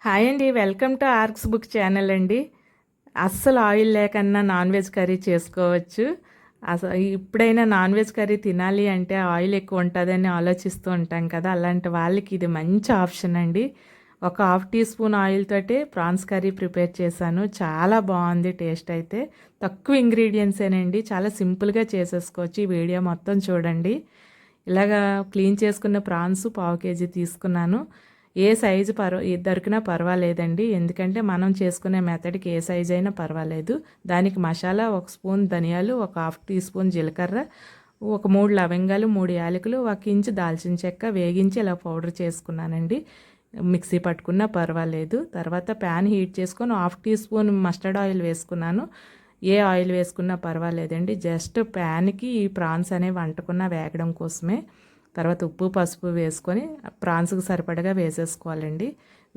Hi అండి, welcome to arcs book channel అండి. అస్సలు ఆయిల్ లేకన్నా నాన్ వెజ్ కర్రీ చేసుకోవచ్చు. అసలు ఇప్పుడైనా నాన్ వెజ్ కర్రీ తినాలి అంటే ఆయిల్ ఎక్కువ ఉంటుందని ఆలోచిస్తూ ఉంటాం కదా, అలాంటి వాళ్ళకి ఇది మంచి ఆప్షన్ అండి. ఒక హాఫ్ టీ స్పూన్ ఆయిల్ తోటి ప్రాన్స్ కర్రీ ప్రిపేర్ చేశాను. చాలా బాగుంది టేస్ట్ అయితే. తక్కువ ఇంగ్రీడియంట్సేనండి, చాలా సింపుల్గా చేసేసుకోవచ్చు. ఈ వీడియో మొత్తం చూడండి. ఇలాగా క్లీన్ చేసుకున్న ప్రాన్స్ పావు కేజీ తీసుకున్నాను. ఏ సైజు దొరికినా పర్వాలేదండి, ఎందుకంటే మనం చేసుకునే మెథడ్కి ఏ సైజు అయినా పర్వాలేదు. దానికి మసాలా, ఒక స్పూన్ ధనియాలు, ఒక హాఫ్ టీ స్పూన్ జీలకర్ర, ఒక 3 లవంగాలు, 3 యాలకులు, 1 ఇంచు దాల్చిన చెక్క వేగించి ఇలా పౌడర్ చేసుకున్నానండి. మిక్సీ పట్టుకున్నా పర్వాలేదు. తర్వాత ప్యాన్ హీట్ చేసుకొని half teaspoon mustard oil వేసుకున్నాను. ఏ ఆయిల్ వేసుకున్నా పర్వాలేదండి, జస్ట్ ప్యాన్కి ఈ ప్రాన్స్ అనేవి వంటకున్న వేగడం కోసమే. తర్వాత ఉప్పు పసుపు వేసుకొని ప్రాన్స్కి సరిపడగా వేసేసుకోవాలండి.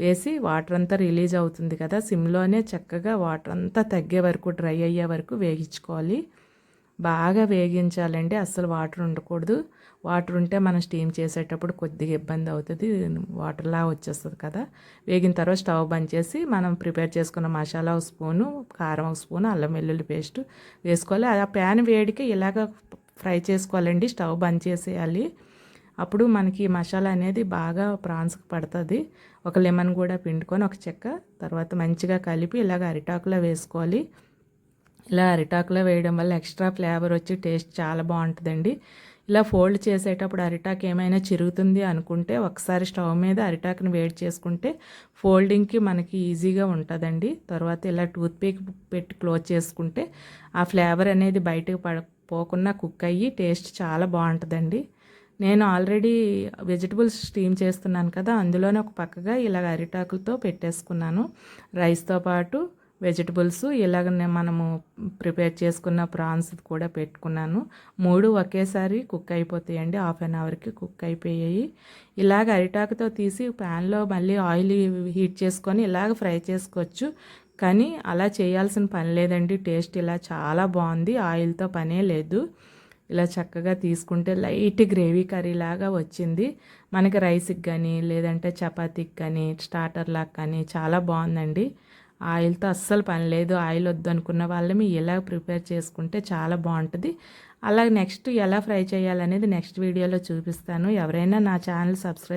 వేసి వాటర్ అంతా రిలీజ్ అవుతుంది కదా, సిమ్లోనే చక్కగా వాటర్ అంతా తగ్గే వరకు, డ్రై అయ్యే వరకు వేగించుకోవాలి. బాగా వేగించాలండి, అస్సలు వాటర్ ఉండకూడదు. వాటర్ ఉంటే మనం స్టీమ్ చేసేటప్పుడు కొద్దిగా ఇబ్బంది అవుతుంది, వాటర్లా వచ్చేస్తుంది కదా. వేగిన తర్వాత స్టవ్ బంద్ చేసి మనం ప్రిపేర్ చేసుకున్న మసాలా ఒక స్పూను, కారం ఒక స్పూను, అల్లం వెల్లుల్లి పేస్ట్ వేసుకోవాలి. ఆ ప్యాన్ వేడికి ఇలాగ ఫ్రై చేసుకోవాలండి. స్టవ్ బంద్ చేసేయాలి. అప్పుడు మనకి మసాలా అనేది బాగా ప్రాన్స్కి పడుతుంది. ఒక లెమన్ కూడా పిండుకొని ఒక చెక్క తర్వాత మంచిగా కలిపి ఇలాగ అరిటాకులో వేసుకోవాలి. ఇలా అరిటాకులో వేయడం వల్ల ఎక్స్ట్రా ఫ్లేవర్ వచ్చి టేస్ట్ చాలా బాగుంటుందండి. ఇలా ఫోల్డ్ చేసేటప్పుడు అరిటాకు ఏమైనా చిరుగుతుంది అనుకుంటే ఒకసారి స్టవ్ మీద అరిటాకుని వేడి చేసుకుంటే ఫోల్డింగ్కి మనకి ఈజీగా ఉంటుందండి. తర్వాత ఇలా టూత్పిక్ పెట్టి క్లోజ్ చేసుకుంటే ఆ ఫ్లేవర్ అనేది బయటకు పోకుండా కుక్ అయ్యి టేస్ట్ చాలా బాగుంటుందండి. నేను ఆల్రెడీ వెజిటబుల్స్ స్టీమ్ చేస్తున్నాను కదా, అందులోనే ఒక పక్కగా ఇలాగ అరిటాకులతో పెట్టేసుకున్నాను. రైస్తో పాటు వెజిటబుల్స్ ఇలాగ మనము ప్రిపేర్ చేసుకున్న ప్రాన్స్ కూడా పెట్టుకున్నాను. 3 ఒకేసారి కుక్ అయిపోతాయండి, హాఫ్ అన్ అవర్కి కుక్ అయిపోయాయి. ఇలాగ అరిటాకుతో తీసి ప్యాన్లో మళ్ళీ ఆయిల్ హీట్ చేసుకొని ఇలాగ ఫ్రై చేసుకోవచ్చు. కానీ అలా చేయాల్సిన పని లేదండి, టేస్ట్ ఇలా చాలా బాగుంది, ఆయిల్తో పనే లేదు. ఇలా చక్కగా తీసుకుంటే లైట్ గ్రేవీ కర్రీ లాగా వచ్చింది. మనకి రైస్కి కానీ లేదంటే చపాతీకి కానీ స్టార్టర్లాగా కానీ చాలా బాగుందండి. ఆయిల్తో అస్సలు పని లేదు. ఆయిల్ వద్దు అనుకున్న వాళ్ళని ఇలా ప్రిపేర్ చేసుకుంటే చాలా బాగుంటుంది. అలాగే నెక్స్ట్ ఎలా ఫ్రై చేయాలనేది నెక్స్ట్ వీడియోలో చూపిస్తాను. ఎవరైనా నా ఛానల్ సబ్స్క్రైబ్